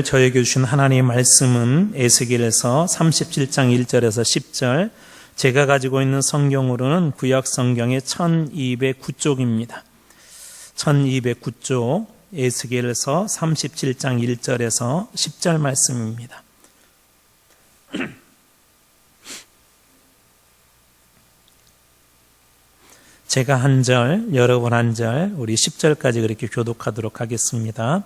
저에게 주신 하나님의 말씀은 에스겔에서 37장 1절에서 10절, 제가 가지고 있는 성경으로는 구약 성경의 1209쪽입니다. 1209쪽 에스겔에서 37장 1절에서 10절 말씀입니다. 제가 한 절, 여러분 한 절, 우리 10절까지 그렇게 교독하도록 하겠습니다.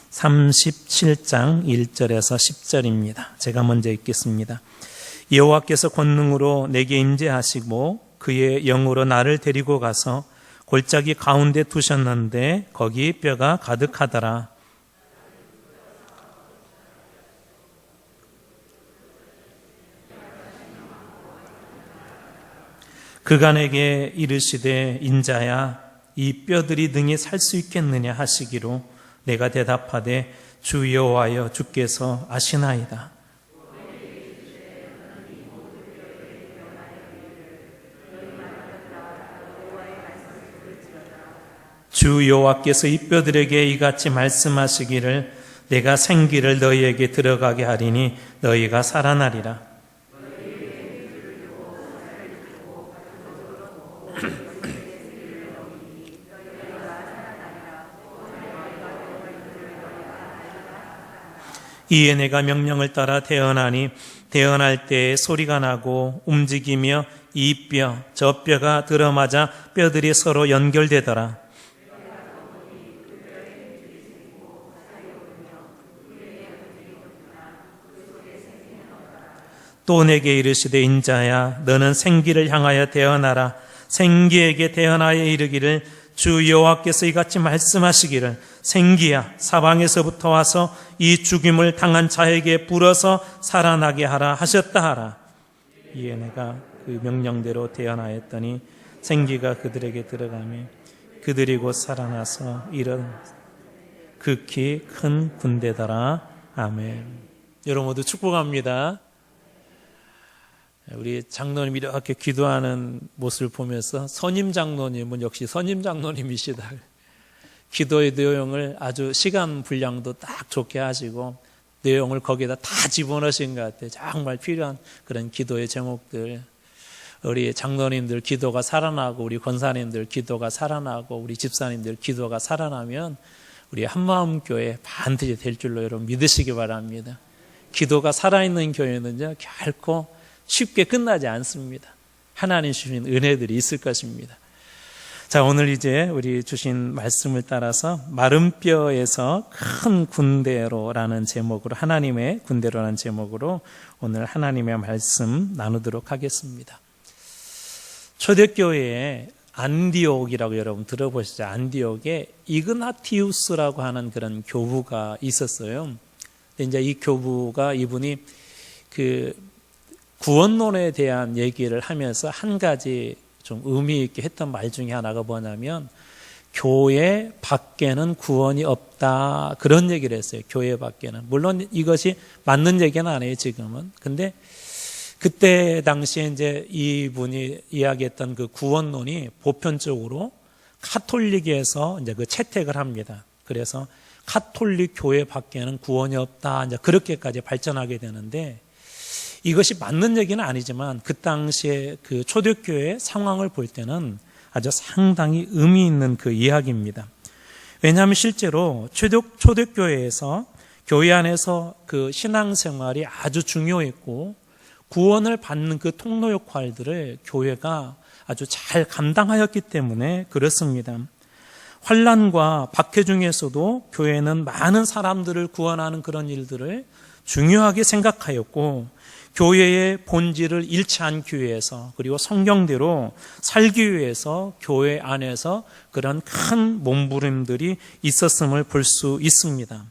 37장 1절에서 10절입니다. 제가 먼저 읽겠습니다. 여호와께서 권능으로 내게 임재하시고 그의 영으로 나를 데리고 가서 골짜기 가운데 두셨는데 거기 뼈가 가득하더라. 그가 내게 이르시되 인자야 이 뼈들이 능히 살 수 있겠느냐 하시기로 내가 대답하되 주 여호와여 주께서 아시나이다. 주 여호와께서 이 뼈들에게 이같이 말씀하시기를 내가 생기를 너희에게 들어가게 하리니 너희가 살아나리라. 이에 내가 명령을 따라 태어나니 태어날 때에 소리가 나고 움직이며 이 뼈 저 뼈가 들어맞아 뼈들이 서로 연결되더라. 또 내게 이르시되 인자야 너는 생기를 향하여 태어나라. 생기에게 태어나여 이르기를 주 여호와께서 이같이 말씀하시기를 생기야 사방에서부터 와서 이 죽임을 당한 자에게 불어서 살아나게 하라 하셨다 하라. 이에 내가 그 명령대로 태어나였더니 생기가 그들에게 들어가며 그들이 곧 살아나서 이런 극히 큰 군대더라. 아멘. 여러분 모두 축복합니다. 우리 장로님 이렇게 기도하는 모습을 보면서 선임 장로님은 역시 선임 장로님이시다. 기도의 내용을 아주 시간 분량도 딱 좋게 하시고 내용을 거기에다 다 집어넣으신 것 같아요. 정말 필요한 그런 기도의 제목들. 우리 장로님들 기도가 살아나고 우리 권사님들 기도가 살아나고 우리 집사님들 기도가 살아나면 우리 한마음교회 반드시 될 줄로 여러분 믿으시기 바랍니다. 기도가 살아있는 교회는요 결코 쉽게 끝나지 않습니다. 하나님 주신 은혜들이 있을 것입니다. 자, 오늘 이제 우리 주신 말씀을 따라서 마른 뼈에서 큰 군대로라는 제목으로 하나님의 군대로라는 제목으로 오늘 하나님의 말씀 나누도록 하겠습니다. 초대교회에 안디옥이라고 여러분 들어보시죠? 안디옥에 이그나티우스라고 하는 그런 교부가 있었어요. 근데 이제 이 교부가 이분이 구원론에 대한 얘기를 하면서 한 가지 좀 의미 있게 했던 말 중에 하나가 뭐냐면 교회 밖에는 구원이 없다 그런 얘기를 했어요. 교회 밖에는. 물론 이것이 맞는 얘기는 아니에요 지금은. 근데 그때 당시에 이제 이분이 이야기했던 그 구원론이 보편적으로 카톨릭에서 이제 그 채택을 합니다. 그래서 카톨릭 교회 밖에는 구원이 없다 이제 그렇게까지 발전하게 되는데 이것이 맞는 얘기는 아니지만 그 당시에 그 초대교회의 상황을 볼 때는 아주 상당히 의미 있는 그 이야기입니다. 왜냐하면 실제로 초대교회에서 교회 안에서 그 신앙생활이 아주 중요했고 구원을 받는 그 통로 역할들을 교회가 아주 잘 감당하였기 때문에 그렇습니다. 환난과 박해 중에서도 교회는 많은 사람들을 구원하는 그런 일들을 중요하게 생각하였고 교회의 본질을 잃지 않기 위해서 그리고 성경대로 살기 위해서 교회 안에서 그런 큰 몸부림들이 있었음을 볼 수 있습니다.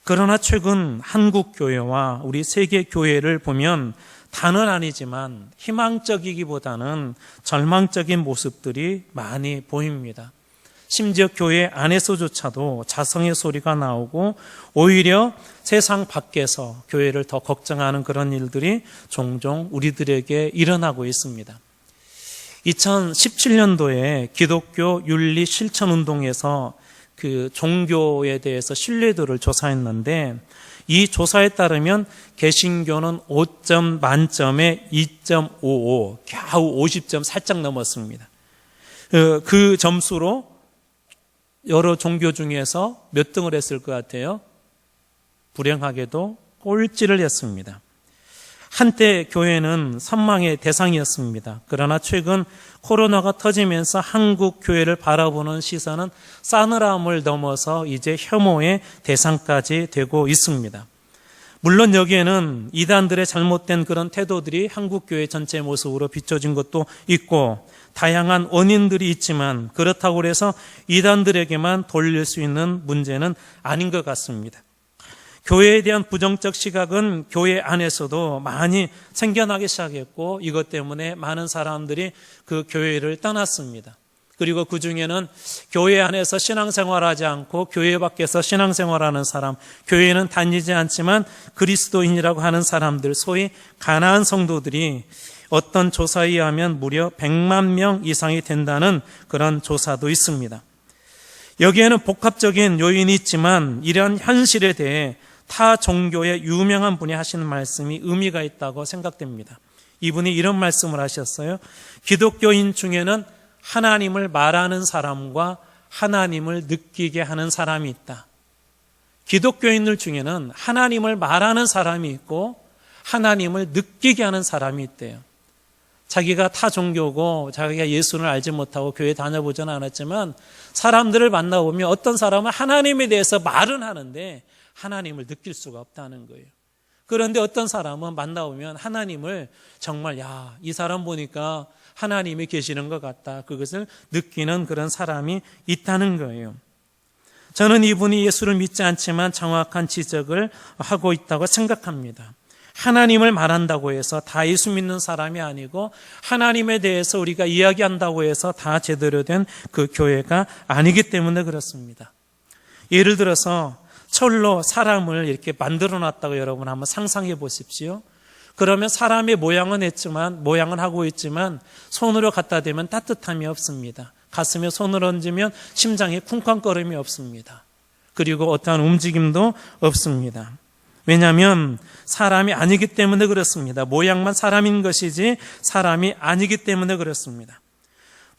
그러나 최근 한국 교회와 우리 세계 교회를 보면 다는 아니지만 희망적이기보다는 절망적인 모습들이 많이 보입니다. 심지어 교회 안에서조차도 자성의 소리가 나오고 오히려 세상 밖에서 교회를 더 걱정하는 그런 일들이 종종 우리들에게 일어나고 있습니다. 2017년도에 기독교 윤리 실천운동에서 그 종교에 대해서 신뢰도를 조사했는데 이 조사에 따르면 개신교는 5점 만점에 2.55, 겨우 50점 살짝 넘었습니다. 그 점수로 여러 종교 중에서 몇 등을 했을 것 같아요? 불행하게도 꼴찌를 했습니다. 한때 교회는 선망의 대상이었습니다. 그러나 최근 코로나가 터지면서 한국 교회를 바라보는 시선은 싸늘함을 넘어서 이제 혐오의 대상까지 되고 있습니다. 물론 여기에는 이단들의 잘못된 그런 태도들이 한국 교회 전체 모습으로 비춰진 것도 있고 다양한 원인들이 있지만 그렇다고 해서 이단들에게만 돌릴 수 있는 문제는 아닌 것 같습니다. 교회에 대한 부정적 시각은 교회 안에서도 많이 생겨나기 시작했고 이것 때문에 많은 사람들이 그 교회를 떠났습니다. 그리고 그 중에는 교회 안에서 신앙생활하지 않고 교회 밖에서 신앙생활하는 사람, 교회는 다니지 않지만 그리스도인이라고 하는 사람들, 소위 가나안 성도들이 어떤 조사에 의하면 무려 100만 명 이상이 된다는 그런 조사도 있습니다. 여기에는 복합적인 요인이 있지만 이런 현실에 대해 타 종교의 유명한 분이 하시는 말씀이 의미가 있다고 생각됩니다. 이분이 이런 말씀을 하셨어요. 기독교인 중에는 하나님을 말하는 사람과 하나님을 느끼게 하는 사람이 있다. 기독교인들 중에는 하나님을 말하는 사람이 있고 하나님을 느끼게 하는 사람이 있대요. 자기가 타 종교고 자기가 예수를 알지 못하고 교회 다녀보지는 않았지만 사람들을 만나보면 어떤 사람은 하나님에 대해서 말은 하는데 하나님을 느낄 수가 없다는 거예요. 그런데 어떤 사람은 만나보면 하나님을 정말 이 사람 보니까 하나님이 계시는 것 같다. 그것을 느끼는 그런 사람이 있다는 거예요. 저는 이분이 예수를 믿지 않지만 정확한 지적을 하고 있다고 생각합니다. 하나님을 말한다고 해서 다 예수 믿는 사람이 아니고 하나님에 대해서 우리가 이야기한다고 해서 다 제대로 된 그 교회가 아니기 때문에 그렇습니다. 예를 들어서 철로 사람을 이렇게 만들어 놨다고 여러분 한번 상상해 보십시오. 그러면 사람의 모양은 하고 있지만 손으로 갖다 대면 따뜻함이 없습니다. 가슴에 손을 얹으면 심장에 쿵쾅거림이 없습니다. 그리고 어떠한 움직임도 없습니다. 왜냐하면 사람이 아니기 때문에 그렇습니다. 모양만 사람인 것이지 사람이 아니기 때문에 그렇습니다.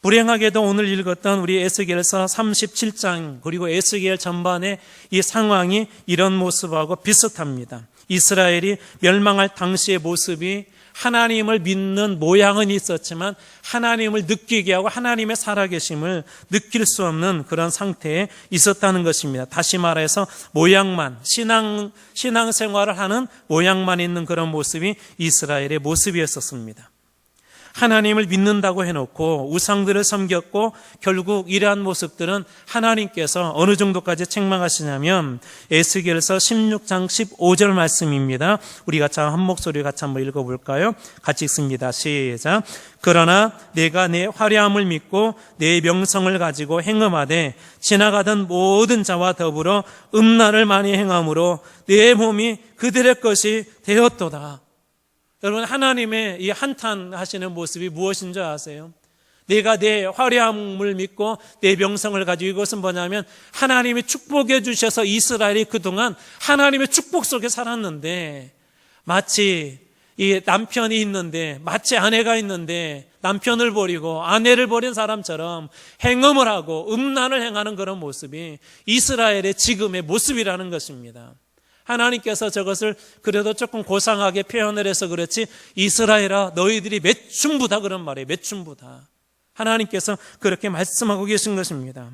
불행하게도 오늘 읽었던 우리 에스겔서 37장 그리고 에스겔 전반의 이 상황이 이런 모습하고 비슷합니다. 이스라엘이 멸망할 당시의 모습이 하나님을 믿는 모양은 있었지만 하나님을 느끼게 하고 하나님의 살아계심을 느낄 수 없는 그런 상태에 있었다는 것입니다. 다시 말해서 모양만, 신앙생활을 하는 모양만 있는 그런 모습이 이스라엘의 모습이었었습니다. 하나님을 믿는다고 해놓고 우상들을 섬겼고 결국 이러한 모습들은 하나님께서 어느 정도까지 책망하시냐면 에스겔서 16장 15절 말씀입니다. 우리 같이 한 목소리 같이 한번 읽어볼까요? 같이 읽습니다. 시작. 그러나 내가 내 화려함을 믿고 내 명성을 가지고 행음하되 지나가던 모든 자와 더불어 음란을 많이 행함으로 내 몸이 그들의 것이 되었도다. 여러분 하나님의 이 한탄하시는 모습이 무엇인 줄 아세요? 내가 내 화려함을 믿고 내 명성을 가지고 이것은 뭐냐면 하나님이 축복해 주셔서 이스라엘이 그동안 하나님의 축복 속에 살았는데 마치 이 남편이 있는데 마치 아내가 있는데 남편을 버리고 아내를 버린 사람처럼 행음을 하고 음란을 행하는 그런 모습이 이스라엘의 지금의 모습이라는 것입니다. 하나님께서 저것을 그래도 조금 고상하게 표현을 해서 그렇지 이스라엘아 너희들이 매춘부다 그런 말이에요. 매춘부다. 하나님께서 그렇게 말씀하고 계신 것입니다.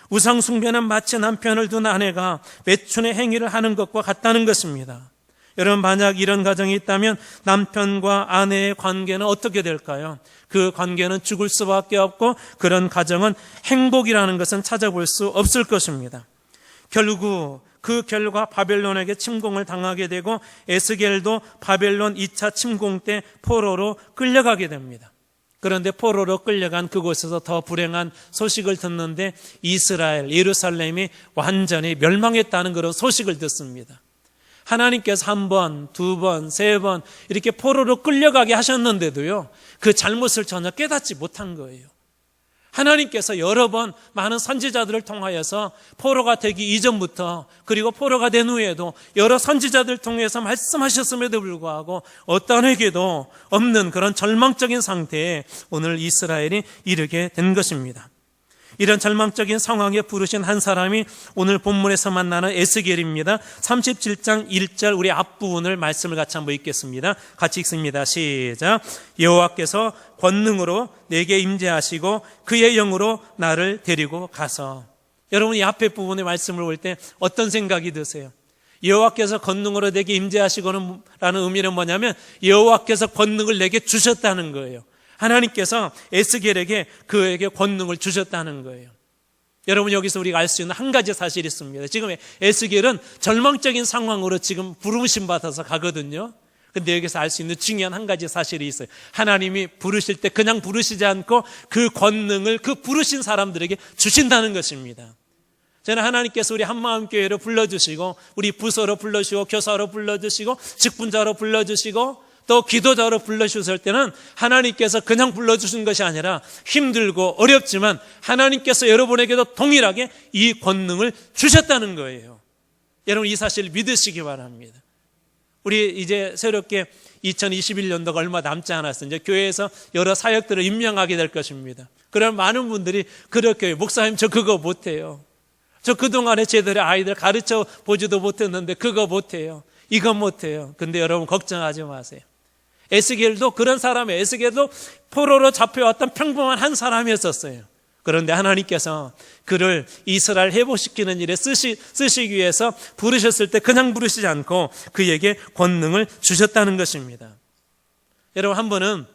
우상 숭배는 마치 남편을 둔 아내가 매춘의 행위를 하는 것과 같다는 것입니다. 여러분 만약 이런 가정이 있다면 남편과 아내의 관계는 어떻게 될까요? 그 관계는 죽을 수밖에 없고 그런 가정은 행복이라는 것은 찾아볼 수 없을 것입니다. 결국 그 결과 바벨론에게 침공을 당하게 되고 에스겔도 바벨론 2차 침공 때 포로로 끌려가게 됩니다. 그런데 포로로 끌려간 그곳에서 더 불행한 소식을 듣는데 이스라엘, 예루살렘이 완전히 멸망했다는 그런 소식을 듣습니다. 하나님께서 한 번, 두 번, 세 번 이렇게 포로로 끌려가게 하셨는데도요 그 잘못을 전혀 깨닫지 못한 거예요. 하나님께서 여러 번 많은 선지자들을 통하여서 포로가 되기 이전부터 그리고 포로가 된 후에도 여러 선지자들을 통해서 말씀하셨음에도 불구하고 어떤 회개도 없는 그런 절망적인 상태에 오늘 이스라엘이 이르게 된 것입니다. 이런 절망적인 상황에 부르신 한 사람이 오늘 본문에서 만나는 에스겔입니다. 37장 1절 우리 앞부분을 말씀을 같이 한번 읽겠습니다. 같이 읽습니다. 시작. 여호와께서 권능으로 내게 임재하시고 그의 영으로 나를 데리고 가서. 여러분, 이 앞에 부분의 말씀을 볼 때 어떤 생각이 드세요? 여호와께서 권능으로 내게 임재하시고는 라는 의미는 뭐냐면 여호와께서 권능을 내게 주셨다는 거예요. 하나님께서 에스겔에게 그에게 권능을 주셨다는 거예요. 여러분, 여기서 우리가 알 수 있는 한 가지 사실이 있습니다. 지금 에스겔은 절망적인 상황으로 지금 부르심 받아서 가거든요. 근데 여기서 알 수 있는 중요한 한 가지 사실이 있어요. 하나님이 부르실 때 그냥 부르시지 않고 그 권능을 그 부르신 사람들에게 주신다는 것입니다. 저는 하나님께서 우리 한마음교회로 불러주시고 우리 부서로 불러주시고 교사로 불러주시고 직분자로 불러주시고 또 기도자로 불러주실 때는 하나님께서 그냥 불러주신 것이 아니라 힘들고 어렵지만 하나님께서 여러분에게도 동일하게 이 권능을 주셨다는 거예요. 여러분, 이 사실을 믿으시기 바랍니다. 우리 이제 새롭게 2021년도가 얼마 남지 않았어요. 이제 교회에서 여러 사역들을 임명하게 될 것입니다. 그런 많은 분들이 그렇게 목사님 저 그거 못해요. 저 그동안에 제대로 아이들 가르쳐 보지도 못했는데 그거 못해요. 이거 못해요. 근데 여러분 걱정하지 마세요. 에스겔도 그런 사람이에요. 에스겔도 포로로 잡혀왔던 평범한 한 사람이었어요. 그런데 하나님께서 그를 이스라엘 회복시키는 일에 쓰시기 위해서 부르셨을 때 그냥 부르시지 않고 그에게 권능을 주셨다는 것입니다. 여러분, 한 번은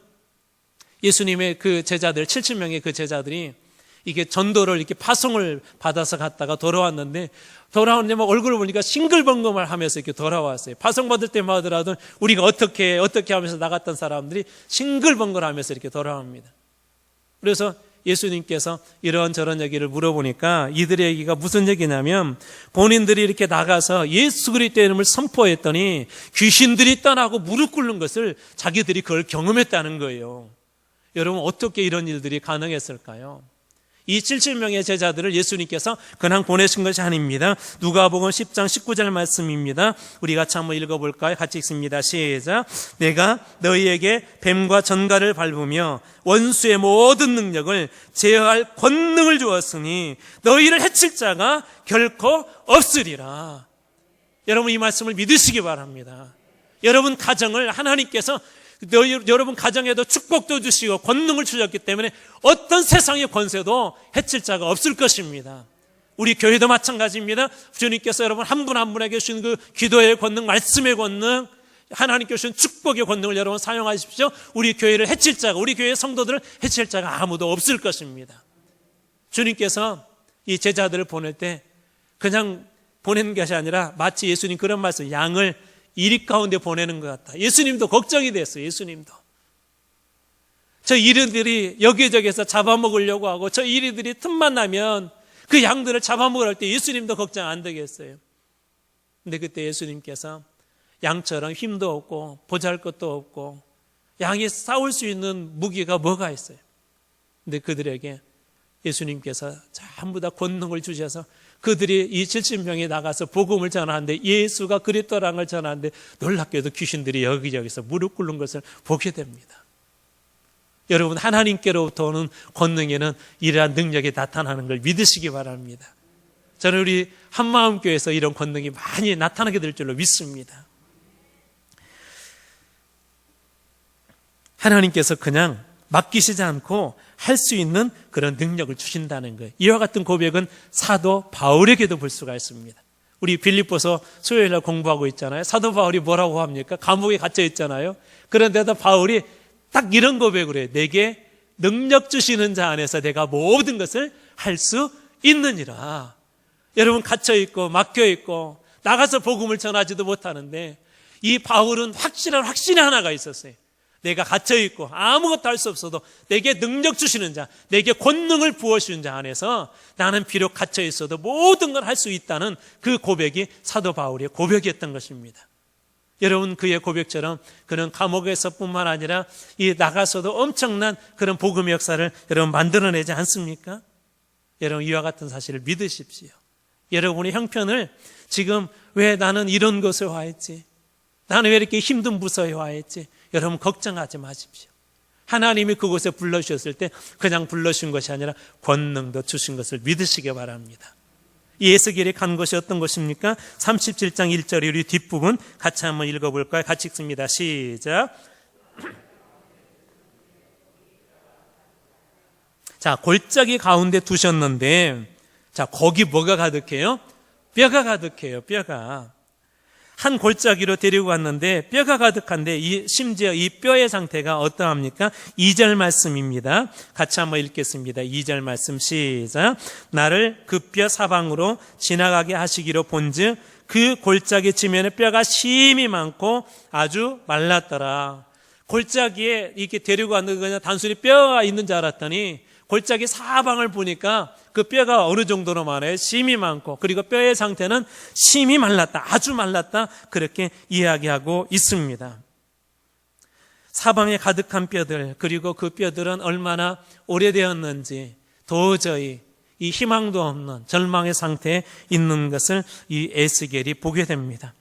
예수님의 그 제자들 70명의 그 제자들이 이게 전도를 이렇게 파송을 받아서 갔다가 돌아왔는데 돌아오는데 막 얼굴을 보니까 싱글벙글을 하면서 이렇게 돌아왔어요. 파송받을 때마다 하더라도 우리가 어떻게 하면서 나갔던 사람들이 싱글벙글 하면서 이렇게 돌아옵니다. 그래서 예수님께서 이런저런 얘기를 물어보니까 이들의 얘기가 무슨 얘기냐면 본인들이 이렇게 나가서 예수 그리스도의 이름을 선포했더니 귀신들이 떠나고 무릎 꿇는 것을 자기들이 그걸 경험했다는 거예요. 여러분, 어떻게 이런 일들이 가능했을까요? 이 70명의 제자들을 예수님께서 그냥 보내신 것이 아닙니다. 누가복음 10장 19절 말씀입니다. 우리 같이 한번 읽어볼까요? 같이 읽습니다. 시작. 내가 너희에게 뱀과 전갈을 밟으며 원수의 모든 능력을 제어할 권능을 주었으니 너희를 해칠 자가 결코 없으리라. 여러분, 이 말씀을 믿으시기 바랍니다. 여러분 가정을 하나님께서 여러분 가정에도 축복도 주시고 권능을 주셨기 때문에 어떤 세상의 권세도 해칠 자가 없을 것입니다. 우리 교회도 마찬가지입니다. 주님께서 여러분 한 분 한 분에게 주신 그 기도의 권능, 말씀의 권능, 하나님께 주신 축복의 권능을 여러분 사용하십시오. 우리 교회를 해칠 자가, 우리 교회의 성도들을 해칠 자가 아무도 없을 것입니다. 주님께서 이 제자들을 보낼 때 그냥 보내는 것이 아니라 마치 예수님 그런 말씀, 양을 이리 가운데 보내는 것 같다. 예수님도 걱정이 됐어요. 예수님도. 저 이리들이 여기저기서 잡아먹으려고 하고 저 이리들이 틈만 나면 그 양들을 잡아먹으려 할 때 예수님도 걱정 안 되겠어요. 근데 그때 예수님께서 양처럼 힘도 없고 보잘것도 없고 양이 싸울 수 있는 무기가 뭐가 있어요? 근데 그들에게 예수님께서 전부 다 권능을 주셔서 그들이 이 70명이 나가서 복음을 전하는데 예수가 그리스도라는 걸 전하는데 놀랍게도 귀신들이 여기저기서 무릎 꿇는 것을 보게 됩니다. 여러분, 하나님께로부터 오는 권능에는 이러한 능력이 나타나는 걸 믿으시기 바랍니다. 저는 우리 한마음교회에서 이런 권능이 많이 나타나게 될 줄로 믿습니다. 하나님께서 그냥 맡기시지 않고 할 수 있는 그런 능력을 주신다는 거예요. 이와 같은 고백은 사도 바울에게도 볼 수가 있습니다. 우리 빌립보서 수요일날 공부하고 있잖아요. 사도 바울이 뭐라고 합니까? 감옥에 갇혀 있잖아요. 그런데도 바울이 딱 이런 고백을 해요. 내게 능력 주시는 자 안에서 내가 모든 것을 할 수 있느니라. 여러분, 갇혀 있고 막혀 있고 나가서 복음을 전하지도 못하는데 이 바울은 확실한 확신이 하나가 있었어요. 내가 갇혀있고 아무것도 할 수 없어도 내게 능력 주시는 자, 내게 권능을 부어주시는 자 안에서 나는 비록 갇혀있어도 모든 걸 할 수 있다는 그 고백이 사도 바울의 고백이었던 것입니다. 여러분 그의 고백처럼 그는 감옥에서뿐만 아니라 이 나가서도 엄청난 그런 복음의 역사를 여러분 만들어내지 않습니까? 여러분 이와 같은 사실을 믿으십시오. 여러분의 형편을 지금 왜 나는 이런 곳에 와 있지? 나는 왜 이렇게 힘든 부서에 와 있지? 여러분 걱정하지 마십시오. 하나님이 그곳에 불러주셨을 때 그냥 불러주신 것이 아니라 권능도 주신 것을 믿으시기 바랍니다. 이 에스겔이 간 곳이 어떤 곳입니까? 37장 1절 우리 뒷부분 같이 한번 읽어볼까요? 같이 읽습니다. 시작. 자, 골짜기 가운데 두셨는데, 자, 거기 뭐가 가득해요? 뼈가 가득해요. 뼈가. 한 골짜기로 데리고 갔는데 뼈가 가득한데 심지어 이 뼈의 상태가 어떠합니까? 2절 말씀입니다. 같이 한번 읽겠습니다. 2절 말씀 시작. 나를 그 뼈 사방으로 지나가게 하시기로 본즉 그 골짜기 지면에 뼈가 심이 많고 아주 말랐더라. 골짜기에 이렇게 데리고 왔는데 그냥 단순히 뼈가 있는 줄 알았더니 골짜기 사방을 보니까 그 뼈가 어느 정도로 많아요? 심이 많고, 그리고 뼈의 상태는 심이 말랐다, 아주 말랐다, 그렇게 이야기하고 있습니다. 사방에 가득한 뼈들, 그리고 그 뼈들은 얼마나 오래되었는지 도저히 이 희망도 없는 절망의 상태에 있는 것을 이 에스겔이 보게 됩니다.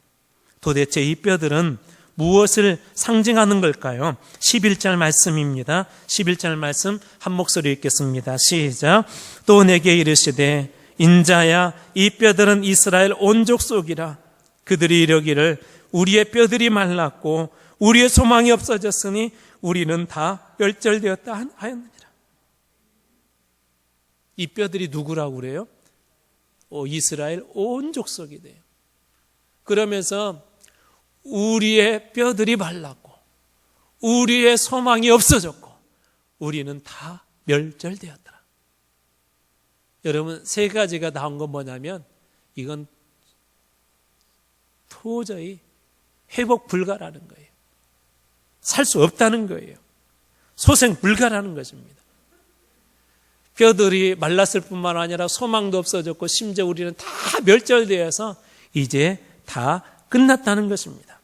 도대체 이 뼈들은 무엇을 상징하는 걸까요? 11절 말씀입니다. 11절 말씀 한 목소리 읽겠습니다. 시작. 또 내게 이르시되 인자야 이 뼈들은 이스라엘 온 족속이라. 그들이 이러기를 우리의 뼈들이 말랐고 우리의 소망이 없어졌으니 우리는 다 멸절되었다 하였느니라. 이 뼈들이 누구라고 그래요? 이스라엘 온 족속이 돼요. 그러면서 우리의 뼈들이 말랐고 우리의 소망이 없어졌고 우리는 다 멸절되었더라. 여러분 세 가지가 나온 건 뭐냐면 이건 도저히 회복 불가라는 거예요. 살 수 없다는 거예요. 소생 불가라는 것입니다. 뼈들이 말랐을 뿐만 아니라 소망도 없어졌고 심지어 우리는 다 멸절되어서 이제 다 끝났다는 것입니다.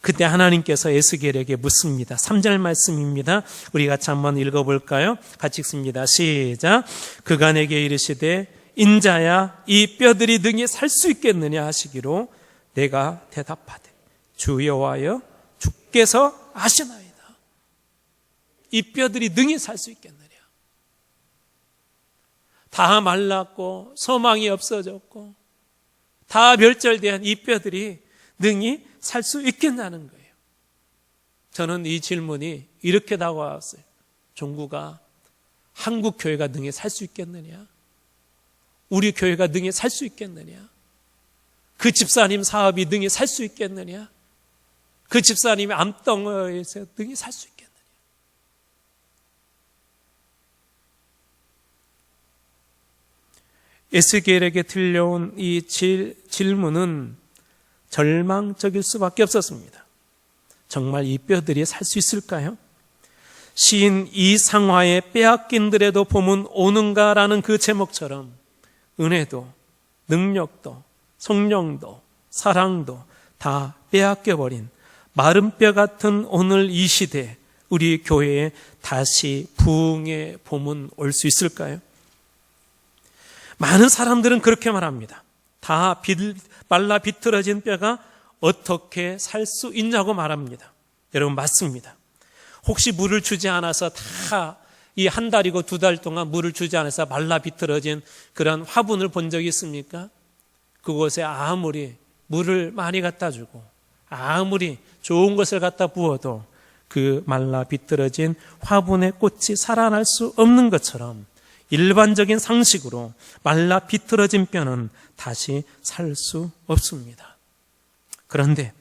그때 하나님께서 에스겔에게 묻습니다. 3절 말씀입니다. 우리 같이 한번 읽어볼까요? 같이 읽습니다. 시작. 그가 내게 이르시되 인자야 이 뼈들이 능히 살 수 있겠느냐 하시기로 내가 대답하되 주 여호와여 주께서 아시나이다. 이 뼈들이 능히 살 수 있겠느냐. 다 말랐고 소망이 없어졌고 다 멸절된 이 뼈들이 능히 살 수 있겠냐는 거예요. 저는 이 질문이 이렇게 다가왔어요. 종구가 한국 교회가 능히 살 수 있겠느냐? 우리 교회가 능히 살 수 있겠느냐? 그 집사님 사업이 능히 살 수 있겠느냐? 그 집사님의 암덩어리에서 능히 살 수 있겠느냐? 에스겔에게 들려온 이 질문은 절망적일 수밖에 없었습니다. 정말 이 뼈들이 살 수 있을까요? 시인 이상화의 빼앗긴들에도 봄은 오는가라는 그 제목처럼 은혜도 능력도 성령도 사랑도 다 빼앗겨버린 마른 뼈 같은 오늘 이 시대 우리 교회에 다시 부흥의 봄은 올 수 있을까요? 많은 사람들은 그렇게 말합니다. 다 말라 비틀어진 뼈가 어떻게 살 수 있냐고 말합니다. 여러분 맞습니다. 혹시 물을 주지 않아서 다 이 한 달이고 두 달 동안 물을 주지 않아서 말라 비틀어진 그런 화분을 본 적이 있습니까? 그곳에 아무리 물을 많이 갖다 주고 아무리 좋은 것을 갖다 부어도 그 말라 비틀어진 화분의 꽃이 살아날 수 없는 것처럼 일반적인 상식으로 말라 비틀어진 뼈는 다시 살 수 없습니다. 그런데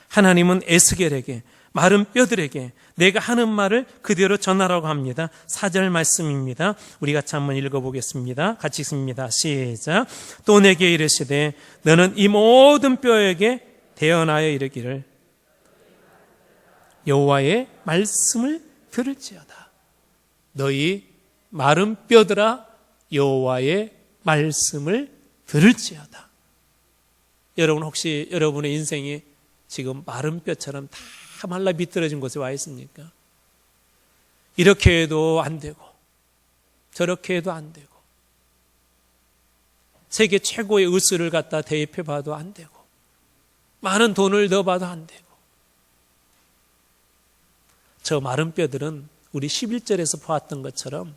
하나님은 에스겔에게 마른 뼈들에게 내가 하는 말을 그대로 전하라고 합니다. 4절 말씀입니다. 우리 같이 한번 읽어보겠습니다. 같이 읽습니다. 시작. 또 내게 이르시되 너는 이 모든 뼈에게 대언하여 이르기를 여호와의 말씀을 들을지어다. 너희 마른 뼈들아 여호와의 말씀을 들을지어다. 여러분 혹시 여러분의 인생이 지금 마른 뼈처럼 다 말라 비틀어진 곳에 와 있습니까? 이렇게 해도 안 되고 저렇게 해도 안 되고 세계 최고의 의술을 갖다 대입해 봐도 안 되고 많은 돈을 넣어봐도 안 되고 저 마른 뼈들은 우리 11절에서 보았던 것처럼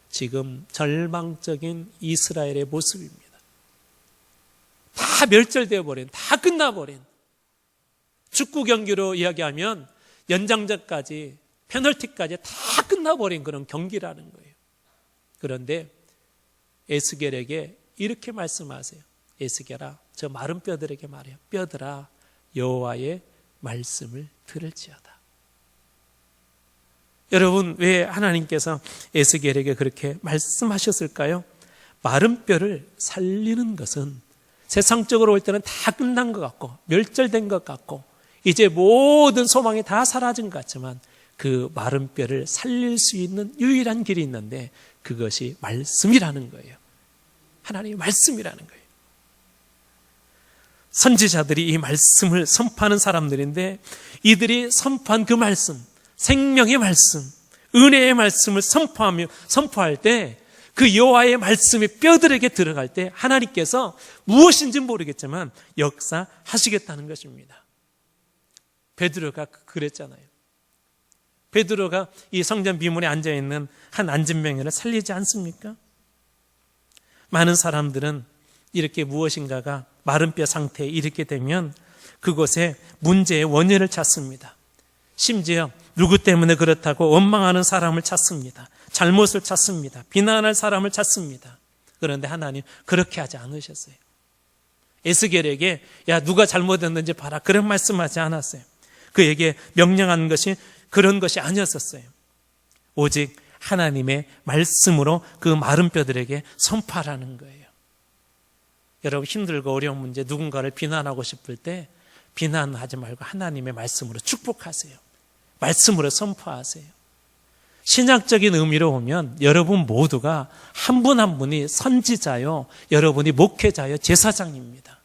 지금 절망적인 이스라엘의 모습입니다. 다 멸절되어 버린, 다 끝나버린, 축구 경기로 이야기하면 연장전까지 페널티까지 다 끝나버린 그런 경기라는 거예요. 그런데 에스겔에게 이렇게 말씀하세요. 에스겔아, 저 마른 뼈들에게 말해요. 뼈들아, 여호와의 말씀을 들을지어다. 여러분, 왜 하나님께서 에스겔에게 그렇게 말씀하셨을까요? 마른 뼈를 살리는 것은 세상적으로 올 때는 다 끝난 것 같고 멸절된 것 같고 이제 모든 소망이 다 사라진 것 같지만 그 마른 뼈를 살릴 수 있는 유일한 길이 있는데 그것이 말씀이라는 거예요. 하나님의 말씀이라는 거예요. 선지자들이 이 말씀을 선포하는 사람들인데 이들이 선포한 그 말씀, 생명의 말씀, 은혜의 말씀을 선포할 때 그 여호와의 말씀이 뼈들에게 들어갈 때 하나님께서 무엇인지 모르겠지만 역사하시겠다는 것입니다. 베드로가 그랬잖아요. 베드로가 이 성전 비문에 앉아있는 한 안진병이를 살리지 않습니까? 많은 사람들은 이렇게 무엇인가가 마른 뼈 상태에 이르게 되면 그곳에 문제의 원인을 찾습니다. 심지어 누구 때문에 그렇다고 원망하는 사람을 찾습니다. 잘못을 찾습니다. 비난할 사람을 찾습니다. 그런데 하나님 그렇게 하지 않으셨어요. 에스겔에게 야 누가 잘못했는지 봐라 그런 말씀하지 않았어요. 그에게 명령한 것이 그런 것이 아니었었어요. 오직 하나님의 말씀으로 그 마른 뼈들에게 선포하라는 거예요. 여러분 힘들고 어려운 문제 누군가를 비난하고 싶을 때 비난하지 말고 하나님의 말씀으로 축복하세요. 말씀으로 선포하세요. 신학적인 의미로 보면 여러분 모두가 한 분 한 분이 선지자요, 여러분이 목회자요, 제사장입니다.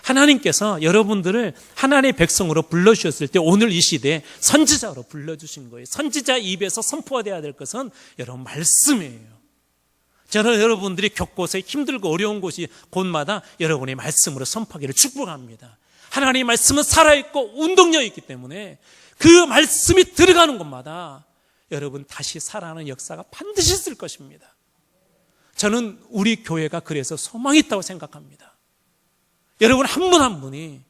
하나님께서 여러분들을 하나님의 백성으로 불러주셨을 때 오늘 이 시대에 선지자로 불러주신 거예요. 선지자 입에서 선포되어야 될 것은 여러분 말씀이에요. 저는 여러분들이 겪고서 힘들고 어려운 곳마다 여러분의 말씀으로 선포하기를 축복합니다. 하나님의 말씀은 살아있고 운동력이 있기 때문에 그 말씀이 들어가는 곳마다 여러분 다시 살아나는 역사가 반드시 있을 것입니다. 저는 우리 교회가 그래서 소망이 있다고 생각합니다. 여러분 한 분 한 분이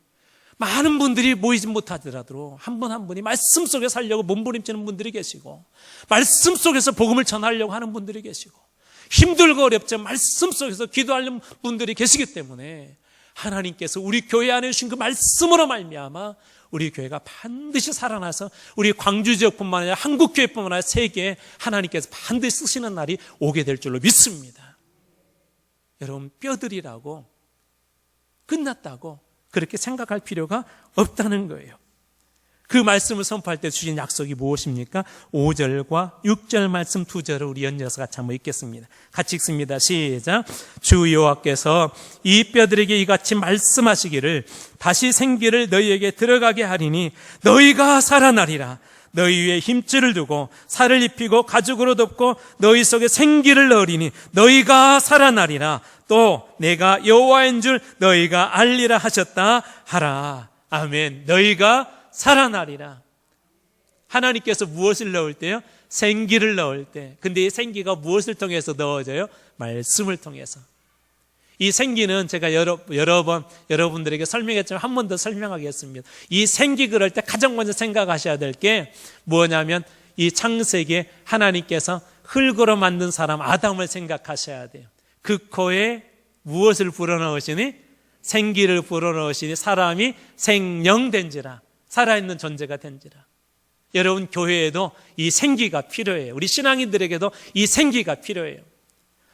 많은 분들이 모이지 못하더라도 한 분 한 분이 말씀 속에 살려고 몸부림치는 분들이 계시고 말씀 속에서 복음을 전하려고 하는 분들이 계시고 힘들고 어렵지만 말씀 속에서 기도하는 분들이 계시기 때문에 하나님께서 우리 교회 안에 주신 그 말씀으로 말미암아 우리 교회가 반드시 살아나서 우리 광주 지역뿐만 아니라 한국 교회뿐만 아니라 세계에 하나님께서 반드시 쓰시는 날이 오게 될 줄로 믿습니다. 여러분 뼈들이라고 끝났다고 그렇게 생각할 필요가 없다는 거예요. 그 말씀을 선포할 때 주신 약속이 무엇입니까? 5절과 6절 말씀 2절을 우리 연이어서 같이 한번 읽겠습니다. 같이 읽습니다. 시작. 주 여호와께서 이 뼈들에게 이같이 말씀하시기를 다시 생기를 너희에게 들어가게 하리니 너희가 살아나리라. 너희 위에 힘줄을 두고 살을 입히고 가죽으로 덮고 너희 속에 생기를 넣으리니 너희가 살아나리라. 또 내가 여호와인 줄 너희가 알리라 하셨다 하라. 아멘. 너희가 살아나리라. 하나님께서 무엇을 넣을 때요? 생기를 넣을 때. 근데 이 생기가 무엇을 통해서 넣어져요? 말씀을 통해서. 이 생기는 제가 여러 번 여러분들에게 설명했지만 한 번 더 설명하겠습니다. 이 생기 그럴 때 가장 먼저 생각하셔야 될 게 뭐냐면 이 창세기에 하나님께서 흙으로 만든 사람 아담을 생각하셔야 돼요. 그 코에 무엇을 불어넣으시니? 생기를 불어넣으시니 사람이 생령된지라. 살아있는 존재가 된지라. 여러분 교회에도 이 생기가 필요해요. 우리 신앙인들에게도 이 생기가 필요해요.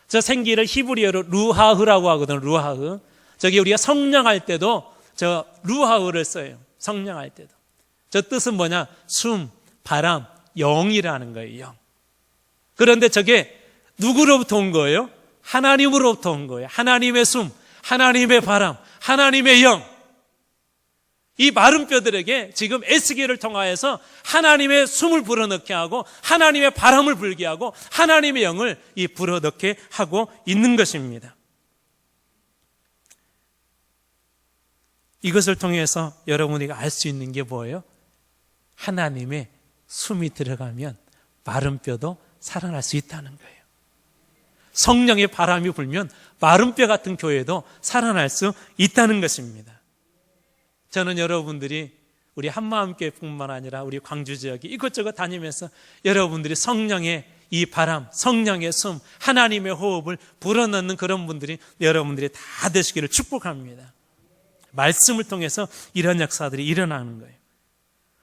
저 생기를 히브리어로 루하흐라고 하거든요. 루하흐. 저기 우리가 성령할 때도 저 루하흐를 써요. 성령할 때도. 저 뜻은 뭐냐? 숨, 바람, 영이라는 거예요. 영. 그런데 저게 누구로부터 온 거예요? 하나님으로부터 온 거예요. 하나님의 숨, 하나님의 바람, 하나님의 영. 이 마른 뼈들에게 지금 에스겔을 통하여서 하나님의 숨을 불어넣게 하고 하나님의 바람을 불게 하고 하나님의 영을 불어넣게 하고 있는 것입니다. 이것을 통해서 여러분이 알 수 있는 게 뭐예요? 하나님의 숨이 들어가면 마른 뼈도 살아날 수 있다는 거예요. 성령의 바람이 불면 마른 뼈 같은 교회도 살아날 수 있다는 것입니다. 저는 여러분들이 우리 한마음교회뿐만 아니라 우리 광주 지역에 이것저것 다니면서 여러분들이 성령의 이 바람, 성령의 숨, 하나님의 호흡을 불어넣는 그런 분들이 여러분들이 다 되시기를 축복합니다. 말씀을 통해서 이런 역사들이 일어나는 거예요.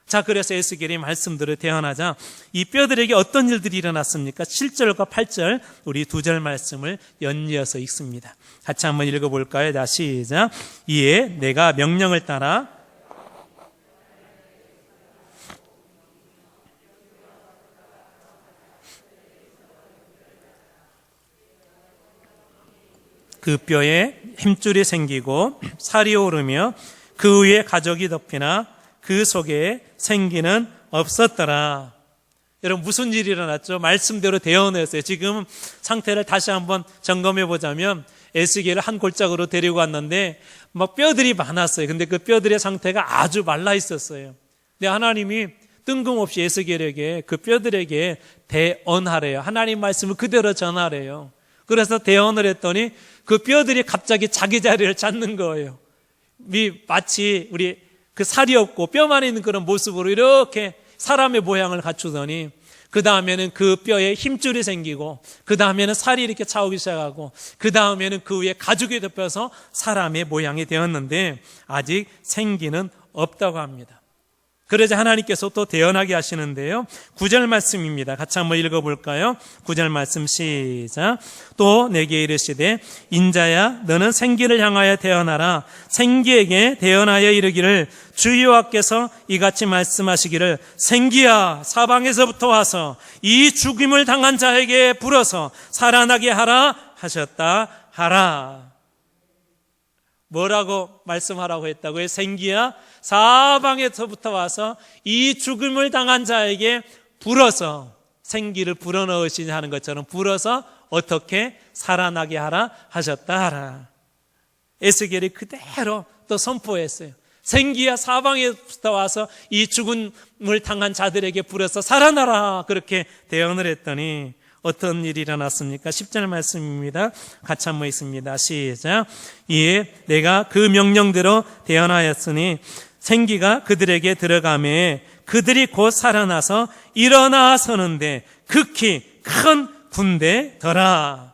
자, 그래서 에스겔이 말씀대로 대언하자 이 뼈들에게 어떤 일들이 일어났습니까? 7절과 8절 우리 두 절 말씀을 연이어서 읽습니다. 같이 한번 읽어볼까요? 자, 시작. 이에 내가 명령을 따라 그 뼈에 힘줄이 생기고 살이 오르며 그 위에 가죽이 덮이나 그 속에 생기는 없었더라. 여러분 무슨 일이 일어났죠? 말씀대로 대언했어요. 지금 상태를 다시 한번 점검해 보자면 에스겔을 한 골짜기로 데리고 왔는데 막 뼈들이 많았어요. 근데 그 뼈들의 상태가 아주 말라 있었어요. 근데 하나님이 뜬금없이 에스겔에게 그 뼈들에게 대언하래요. 하나님 말씀을 그대로 전하래요. 그래서 대언을 했더니 그 뼈들이 갑자기 자기 자리를 찾는 거예요. 마치 우리 그 살이 없고 뼈만 있는 그런 모습으로 이렇게 사람의 모양을 갖추더니 그 다음에는 그 뼈에 힘줄이 생기고 그 다음에는 살이 이렇게 차오기 시작하고 그 다음에는 그 위에 가죽이 덮여서 사람의 모양이 되었는데 아직 생기는 없다고 합니다. 그러자 하나님께서 또 대언하게 하시는데요. 9절 말씀입니다. 같이 한번 읽어볼까요? 9절 말씀 시작. 또 내게 이르시되 인자야 너는 생기를 향하여 대언하라. 생기에게 대언하여 이르기를 주 여호와께서 이같이 말씀하시기를 생기야 사방에서부터 와서 이 죽임을 당한 자에게 불어서 살아나게 하라 하셨다 하라. 뭐라고 말씀하라고 했다고요? 생기야 사방에서부터 와서 이 죽음을 당한 자에게 불어서 생기를 불어넣으시니 하는 것처럼 불어서 어떻게 살아나게 하라 하셨다 하라. 에스겔이 그대로 또 선포했어요. 생기야 사방에서부터 와서 이 죽음을 당한 자들에게 불어서 살아나라 그렇게 대언을 했더니 어떤 일이 일어났습니까? 10절 말씀입니다. 같이 한번 읽습니다. 시작. 이에 내가 그 명령대로 대언하였으니 생기가 그들에게 들어가매 그들이 곧 살아나서 일어나 서는데 극히 큰 군대더라.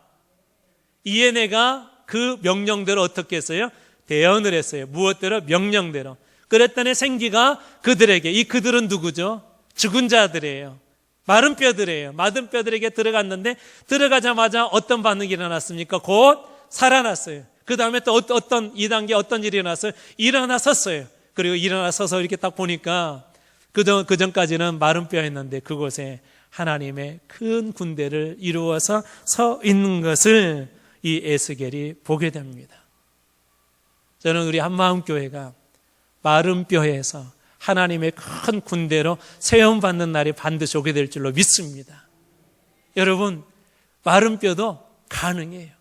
이에 내가 그 명령대로 어떻게 했어요? 대언을 했어요. 무엇대로? 명령대로. 그랬더니 생기가 그들에게, 이 그들은 누구죠? 죽은 자들이에요. 마른 뼈들이에요. 마른 뼈들에게 들어갔는데 들어가자마자 어떤 반응이 일어났습니까? 곧 살아났어요. 그 다음에 또 어떤 2단계 어떤 일이 일어났어요? 일어나 섰어요. 그리고 일어나 서서 이렇게 딱 보니까 그 전까지는 마른 뼈였는데 그곳에 하나님의 큰 군대를 이루어서 서 있는 것을 이 에스겔이 보게 됩니다. 저는 우리 한마음교회가 마른 뼈에서 하나님의 큰 군대로 세움받는 날이 반드시 오게 될 줄로 믿습니다. 여러분 마른 뼈도 가능해요.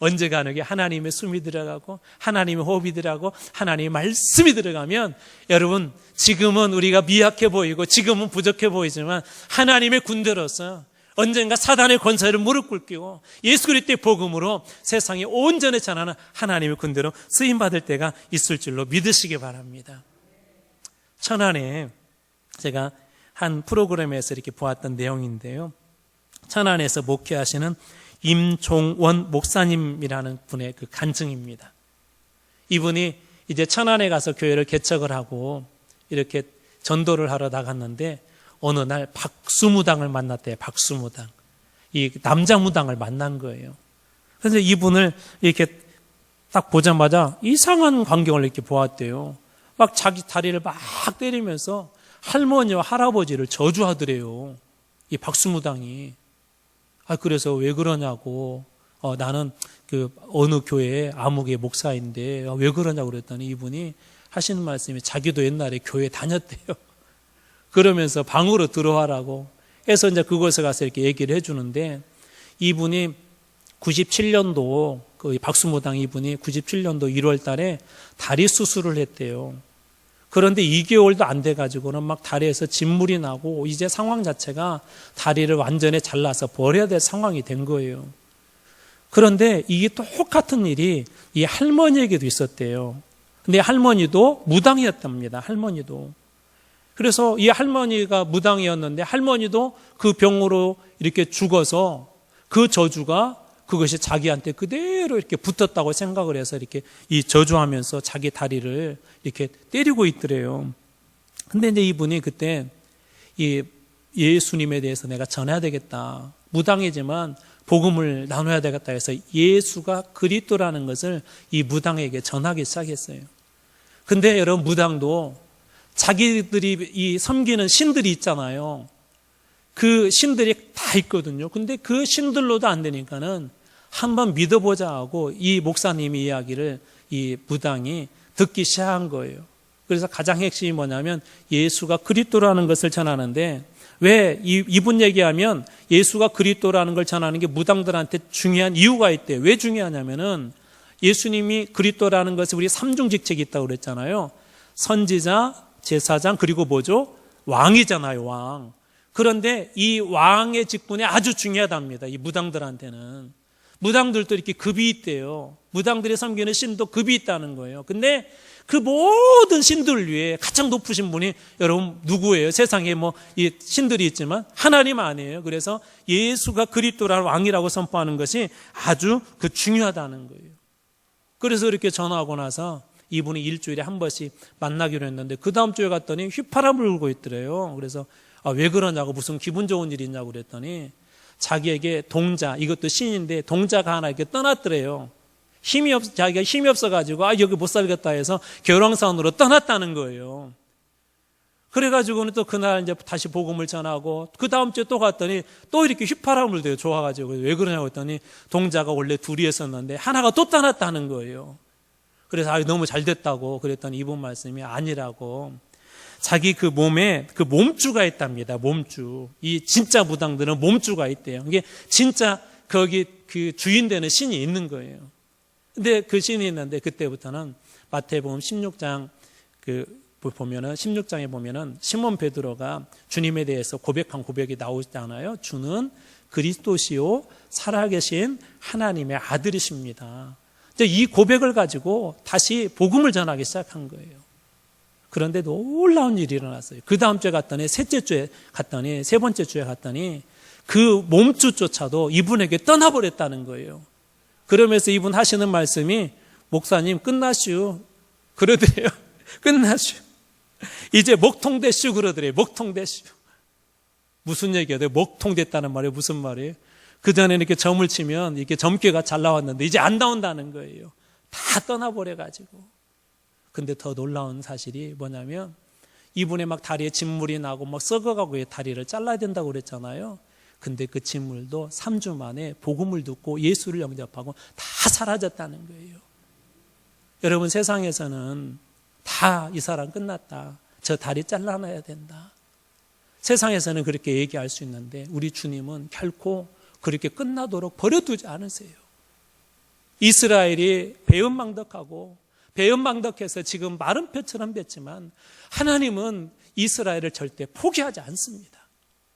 언제 가능해요? 하나님의 숨이 들어가고 하나님의 호흡이 들어가고 하나님의 말씀이 들어가면 여러분 지금은 우리가 미약해 보이고 지금은 부족해 보이지만 하나님의 군대로서 언젠가 사단의 권세를 무릎 꿇기고 예수 그리스도의 복음으로 세상에 온전히 전하는 하나님의 군대로 쓰임받을 때가 있을 줄로 믿으시기 바랍니다. 천안에 제가 한 프로그램에서 이렇게 보았던 내용인데요. 천안에서 목회하시는 임종원 목사님이라는 분의 그 간증입니다. 이분이 이제 천안에 가서 교회를 개척을 하고 이렇게 전도를 하러 나갔는데 어느 날 박수무당을 만났대요. 박수무당. 이 남자무당을 만난 거예요. 그래서 이분을 이렇게 딱 보자마자 이상한 광경을 이렇게 보았대요. 막 자기 다리를 막 때리면서 할머니와 할아버지를 저주하더래요. 이 박수무당이. 그래서 왜 그러냐고, 나는 그 어느 교회 아무개 목사인데 왜 그러냐고 그랬더니 이분이 하시는 말씀이 자기도 옛날에 교회 다녔대요. 그러면서 방으로 들어와라고 해서 이제 그곳에 가서 이렇게 얘기를 해주는데, 이분이 97년도 그 박수무당 이분이 97년도 1월 달에 다리 수술을 했대요. 그런데 2개월도 안 돼가지고는 막 다리에서 진물이 나고 이제 상황 자체가 다리를 완전히 잘라서 버려야 될 상황이 된 거예요. 그런데 이게 똑같은 일이 이 할머니에게도 있었대요. 근데 할머니도 무당이었답니다. 할머니도. 그래서 이 할머니가 무당이었는데 할머니도 그 병으로 이렇게 죽어서 그 저주가 그것이 자기한테 그대로 이렇게 붙었다고 생각을 해서 이렇게 이 저주하면서 자기 다리를 이렇게 때리고 있더래요. 근데 이제 이분이 그때 이 예수님에 대해서 내가 전해야 되겠다. 무당이지만 복음을 나눠야 되겠다 해서 예수가 그리스도라는 것을 이 무당에게 전하기 시작했어요. 근데 여러분, 무당도 자기들이 이 섬기는 신들이 있잖아요. 그 신들이 다 있거든요. 근데 그 신들로도 안 되니까는 한번 믿어보자 하고 이 목사님의 이야기를 이 무당이 듣기 시작한 거예요. 그래서 가장 핵심이 뭐냐면 예수가 그리스도라는 것을 전하는데, 왜 이분 얘기하면 예수가 그리스도라는 걸 전하는 게 무당들한테 중요한 이유가 있대요. 왜 중요하냐면은 예수님이 그리스도라는 것을 우리 삼중직책이 있다고 그랬잖아요. 선지자, 제사장, 그리고 뭐죠? 왕이잖아요, 왕. 그런데 이 왕의 직분이 아주 중요하답니다. 이 무당들한테는. 무당들도 이렇게 급이 있대요. 무당들이 섬기는 신도 급이 있다는 거예요. 근데 그 모든 신들 위에 가장 높으신 분이 여러분 누구예요? 세상에 뭐 이 신들이 있지만 하나님 아니에요. 그래서 예수가 그리스도라는 왕이라고 선포하는 것이 아주 그 중요하다는 거예요. 그래서 이렇게 전화하고 나서 이분이 일주일에 한 번씩 만나기로 했는데, 그 다음 주에 갔더니 휘파람을 불고 있더래요. 그래서 왜 그러냐고, 무슨 기분 좋은 일이 있냐고 그랬더니 자기에게 동자, 이것도 신인데 동자가 하나 이렇게 떠났더래요. 자기가 힘이 없어가지고 여기 못 살겠다 해서 결황산으로 떠났다는 거예요. 그래가지고는 또 그날 이제 다시 복음을 전하고, 그 다음 주에 또 갔더니 또 이렇게 휘파람을 대요. 좋아가지고. 왜 그러냐고 했더니 동자가 원래 둘이었었는데 하나가 또 떠났다는 거예요. 그래서 너무 잘 됐다고 그랬더니 이분 말씀이 아니라고, 자기 그 몸에 그 몸주가 있답니다. 몸주. 이 진짜 무당들은 몸주가 있대요. 이게 진짜 거기 그 주인 되는 신이 있는 거예요. 근데 그 신이 있는데, 그때부터는 마태복음 16장 보면은 16장에 보면은 시몬 베드로가 주님에 대해서 고백한 고백이 나오잖아요. 주는 그리스도시요 살아계신 하나님의 아들이십니다. 이 고백을 가지고 다시 복음을 전하기 시작한 거예요. 그런데 놀라운 일이 일어났어요. 그 다음 주에 갔더니 세 번째 주에 갔더니 그 몸주조차도 이분에게 떠나버렸다는 거예요. 그러면서 이분 하시는 말씀이, 목사님 끝나시오 그러더래요. 끝나시오. 이제 먹통되시오 그러더래요. 먹통되시오. 무슨 얘기예요? 먹통됐다는 말이 무슨 말이에요? 그전에는 이렇게 점을 치면 이렇게 점괘가 잘 나왔는데 이제 안 나온다는 거예요. 다 떠나버려가지고. 근데 더 놀라운 사실이 뭐냐면, 이분의 막 다리에 진물이 나고 막 썩어가고 다리를 잘라야 된다고 그랬잖아요. 근데 그 진물도 3주 만에 복음을 듣고 예수를 영접하고 다 사라졌다는 거예요. 여러분, 세상에서는 다 이 사람 끝났다, 저 다리 잘라놔야 된다, 세상에서는 그렇게 얘기할 수 있는데 우리 주님은 결코 그렇게 끝나도록 버려두지 않으세요. 이스라엘이 배은망덕해서 지금 마른 뼈처럼 됐지만 하나님은 이스라엘을 절대 포기하지 않습니다.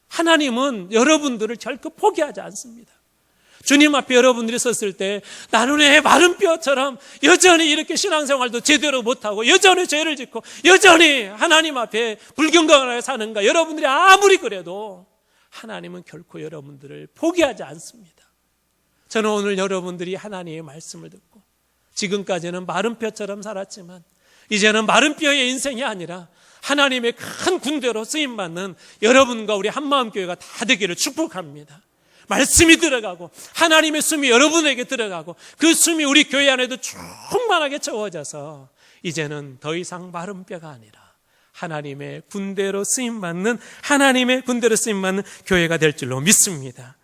하나님은 여러분들을 결코 포기하지 않습니다. 주님 앞에 여러분들이 섰을 때 나는 왜 마른 뼈처럼 여전히 이렇게 신앙생활도 제대로 못하고 여전히 죄를 짓고 여전히 하나님 앞에 불경건하게 사는가, 여러분들이 아무리 그래도 하나님은 결코 여러분들을 포기하지 않습니다. 저는 오늘 여러분들이 하나님의 말씀을 듣고 지금까지는 마른 뼈처럼 살았지만 이제는 마른 뼈의 인생이 아니라 하나님의 큰 군대로 쓰임받는 여러분과 우리 한마음교회가 다 되기를 축복합니다. 말씀이 들어가고 하나님의 숨이 여러분에게 들어가고 그 숨이 우리 교회 안에도 충만하게 채워져서 이제는 더 이상 마른 뼈가 아니라 하나님의 군대로 쓰임받는, 하나님의 군대로 쓰임받는 교회가 될 줄로 믿습니다.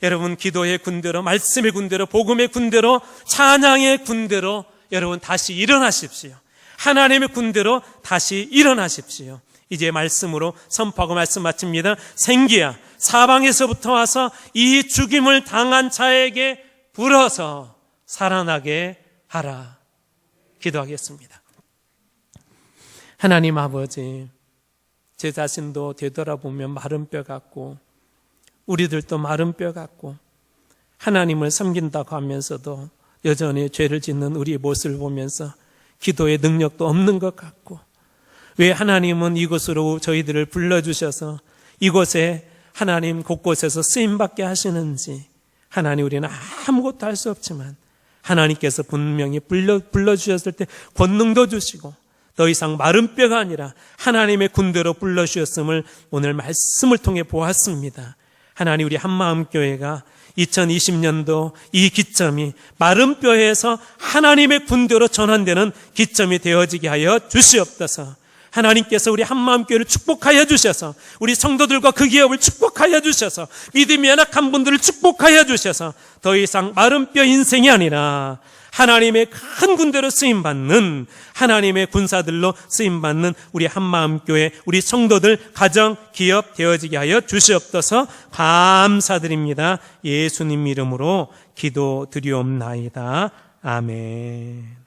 여러분, 기도의 군대로, 말씀의 군대로, 복음의 군대로, 찬양의 군대로 여러분 다시 일어나십시오. 하나님의 군대로 다시 일어나십시오. 이제 말씀으로 선포하고 말씀 마칩니다. 생기야, 사방에서부터 와서 이 죽임을 당한 자에게 불어서 살아나게 하라. 기도하겠습니다. 하나님 아버지, 제 자신도 되돌아보면 마른 뼈 같고 우리들도 마른 뼈 같고 하나님을 섬긴다고 하면서도 여전히 죄를 짓는 우리의 모습을 보면서 기도의 능력도 없는 것 같고, 왜 하나님은 이곳으로 저희들을 불러주셔서 이곳에 하나님 곳곳에서 쓰임받게 하시는지, 하나님 우리는 아무것도 할 수 없지만 하나님께서 분명히 불러주셨을 때 권능도 주시고 더 이상 마른 뼈가 아니라 하나님의 군대로 불러주셨음을 오늘 말씀을 통해 보았습니다. 하나님, 우리 한마음교회가 2020년도 이 기점이 마른 뼈에서 하나님의 군대로 전환되는 기점이 되어지게 하여 주시옵소서. 하나님께서 우리 한마음교회를 축복하여 주셔서 우리 성도들과 그 기업을 축복하여 주셔서 믿음이 연약한 분들을 축복하여 주셔서 더 이상 마른 뼈 인생이 아니라 하나님의 큰 군대로 쓰임받는, 하나님의 군사들로 쓰임받는 우리 한마음교회, 우리 성도들, 가정, 기업 되어지게 하여 주시옵소서. 감사드립니다. 예수님 이름으로 기도드리옵나이다. 아멘.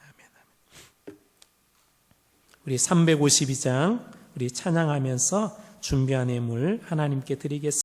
우리 352장 우리 찬양하면서 준비한 예물 하나님께 드리겠습니다.